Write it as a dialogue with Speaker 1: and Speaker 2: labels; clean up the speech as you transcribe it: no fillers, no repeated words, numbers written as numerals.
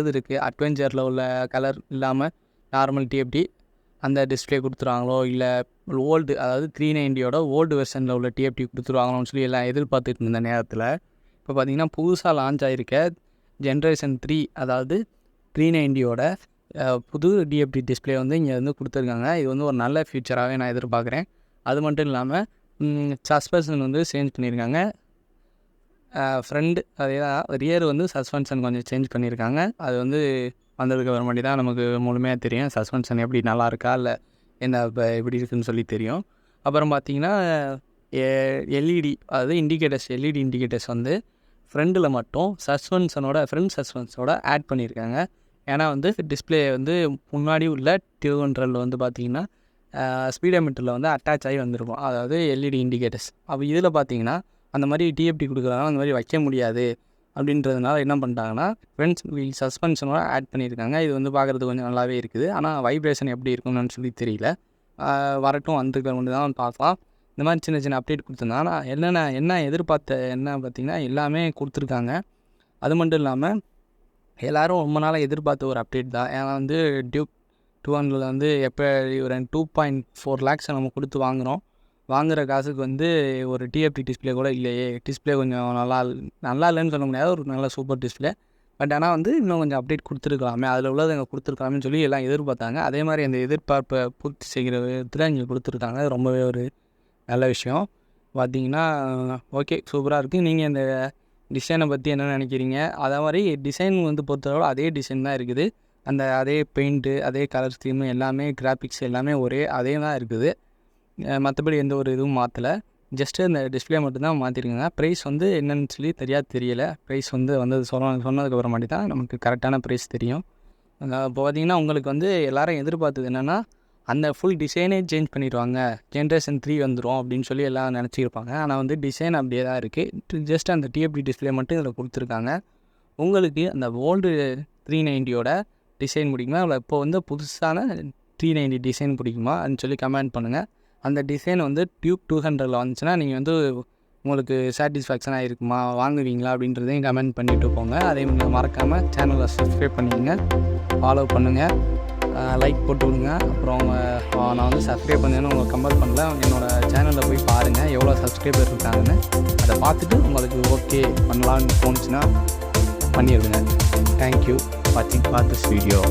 Speaker 1: இது இருக்குது. அட்வென்ச்சரில் உள்ள கலர் இல்லாமல் நார்மல் டிஎஃப்டி அந்த டிஸ்பிளே கொடுத்துருவாங்களோ, இல்லை ஓல்டு அதாவது 390யோட ஓல்டு வெர்ஷனில் உள்ள டிஎஃப்டி கொடுத்துருவாங்களோன்னு சொல்லி எல்லாம் எதிர்பார்த்துட்டு இருந்த நேரத்தில் இப்போ பார்த்திங்கன்னா புதுசாக லான்ச் ஆகிருக்க ஜென்ரேஷன் 3 அதாவது 390யோட புது டிஎஃப்டி டிஸ்பிளே வந்து இங்கே வந்து கொடுத்துருக்காங்க. இது வந்து ஒரு நல்ல ஃபியூச்சராகவே நான் எதிர்பார்க்குறேன். அது மட்டும் இல்லாமல் சஸ்பென்ஷன் வந்து சேஞ்ச் பண்ணியிருக்காங்க. ஃப்ரண்ட் அதே தான், ரியர் வந்து சஸ்பென்ஷன் கொஞ்சம் சேஞ்ச் பண்ணியிருக்காங்க. அது வந்து வந்ததுக்கு அப்புறமாட்டி தான் நமக்கு முழுமையாக தெரியும் சஸ்பென்ஷன் எப்படி நல்லா இருக்கா இல்லை என்ன இப்போ எப்படி இருக்குதுன்னு சொல்லி தெரியும். அப்புறம் பார்த்திங்கன்னா எல்இடி அதாவது எல்இடி இண்டிகேட்டர்ஸ் வந்து ஃப்ரண்டில் மட்டும் ஃப்ரண்ட் சஸ்பென்ஸோட ஆட் பண்ணியிருக்காங்க. ஏன்னா வந்து டிஸ்பிளே வந்து முன்னாடி உள்ள 200 வந்து பார்த்திங்கன்னா ஸ்பீடோமீட்டரில் வந்து அட்டாச் ஆகி வந்திருக்கும், அதாவது எல்இடி இண்டிகேட்டர்ஸ். அப்போ இதில் பார்த்திங்கன்னா அந்த மாதிரி டிஎஃப்டி கொடுக்குறாங்க, அந்த மாதிரி வைக்க முடியாது. அப்படின்றதுனால என்ன பண்ணிட்டாங்கன்னா ஃப்ரண்ட் வீல் சஸ்பென்ஷனோட ஆட் பண்ணியிருக்காங்க. இது வந்து பார்க்குறதுக்கு கொஞ்சம் நல்லாவே இருக்குது. ஆனால் வைப்ரேஷன் எப்படி இருக்கும்னு சொல்லி தெரியல. வரட்டும், வந்துருக்கிற கொண்டு தான் பார்க்கலாம். இந்த மாதிரி சின்ன சின்ன அப்டேட் கொடுத்துருந்தாங்க. ஆனால் என்ன பார்த்திங்கன்னா எல்லாமே கொடுத்துருக்காங்க. அது மட்டும் இல்லாமல் எல்லோரும் ரொம்ப நாளாக எதிர்பார்த்த ஒரு அப்டேட் தான். ஏன்னா வந்து டியூக் 200 வந்து எப்போ ஒரு 2.4 lakhs நம்ம கொடுத்து வாங்குகிற காசுக்கு வந்து ஒரு டிஎஃப்டி டிஸ்பிளே கூட இல்லையே, டிஸ்பிளே கொஞ்சம் நல்லா இல்லைன்னு சொல்ல முடியாது, ஒரு நல்ல சூப்பர் டிஸ்பிளே. பட் ஆனால் வந்து இன்னும் கொஞ்சம் அப்டேட் கொடுத்துருக்கலாமே, அதில் உள்ளது அங்கே கொடுத்துருக்கலாமேன்னு சொல்லி எல்லாம் எதிர்பார்த்தாங்க. அதே மாதிரி அந்த எதிர்பார்ப்பை பூர்த்தி செய்கிற விதத்தில் இங்கே கொடுத்துருக்காங்க. ரொம்பவே ஒரு நல்ல விஷயம். பார்த்திங்கன்னா ஓகே, சூப்பராக இருக்குது. நீங்கள் இந்த டிசைனை பற்றி என்ன நினைக்கிறீங்க? அதே மாதிரி டிசைன் வந்து பொறுத்தளவு அதே டிசைன் தான் இருக்குது. அதே பெயிண்ட்டு, அதே கலர் ஸ்கீமு, எல்லாமே கிராஃபிக்ஸ் எல்லாமே அதே தான் இருக்குது. மற்றபடி எந்த ஒரு இதுவும் மாற்றலை. ஜஸ்ட்டு இந்த டிஸ்பிளே மட்டும்தான் மாற்றிருக்காங்க. ப்ரைஸ் வந்து என்னென்னு சொல்லி தெரியல. ப்ரைஸ் வந்து சொன்னதுக்கப்புறமாட்டி தான் நமக்கு கரெக்டான ப்ரைஸ் தெரியும். இப்போ பார்த்திங்கன்னா உங்களுக்கு வந்து எல்லோரும் எதிர்பார்த்தது என்னென்னா அந்த ஃபுல் டிசைனே சேஞ்ச் பண்ணிடுவாங்க, ஜென்ரேஷன் 3 வந்துடும் அப்படின்னு சொல்லி எல்லாம் நினச்சிருப்பாங்க. ஆனால் வந்து டிசைன் அப்படியே தான் இருக்குது. ஜஸ்ட் அந்த டிஎஃப்டி டிஸ்பிளே மட்டும் இதில் கொடுத்துருக்காங்க. உங்களுக்கு அந்த ஓல்டு 390யோட டிசைன் பிடிக்குமா, இல்லை இப்போ வந்து புதுசான 390 டிசைன் பிடிக்குமா அப்படின்னு சொல்லி கமெண்ட் பண்ணுங்கள். அந்த டிசைன் வந்து டியூக் 200 வந்துச்சுன்னா நீங்கள் வந்து உங்களுக்கு சாட்டிஸ்ஃபேக்ஷனாக இருக்குமா, வாங்குவீங்களா அப்படின்றதையும் கமெண்ட் பண்ணிவிட்டு போங்க. அதே மாதிரி மறக்காமல் சேனலை சப்ஸ்கிரைப் பண்ணிக்கங்க, ஃபாலோ பண்ணுங்கள், லைக் போட்டு விடுங்க. அப்புறம் நான் வந்து சப்ஸ்கிரைப் பண்ணேன்னு உங்களுக்கு கம்பல் பண்ணல. என்னோடய சேனலில் போய் பாருங்கள் எவ்வளோ சப்ஸ்கிரைபர் இருக்காங்கன்னு. அதை பார்த்துட்டு உங்களுக்கு ஓகே பண்ணலான்னு தோணுச்சுன்னா பண்ணிடுங்க. தேங்க்யூ வாட்சிங் ஃபார் திஸ் வீடியோ.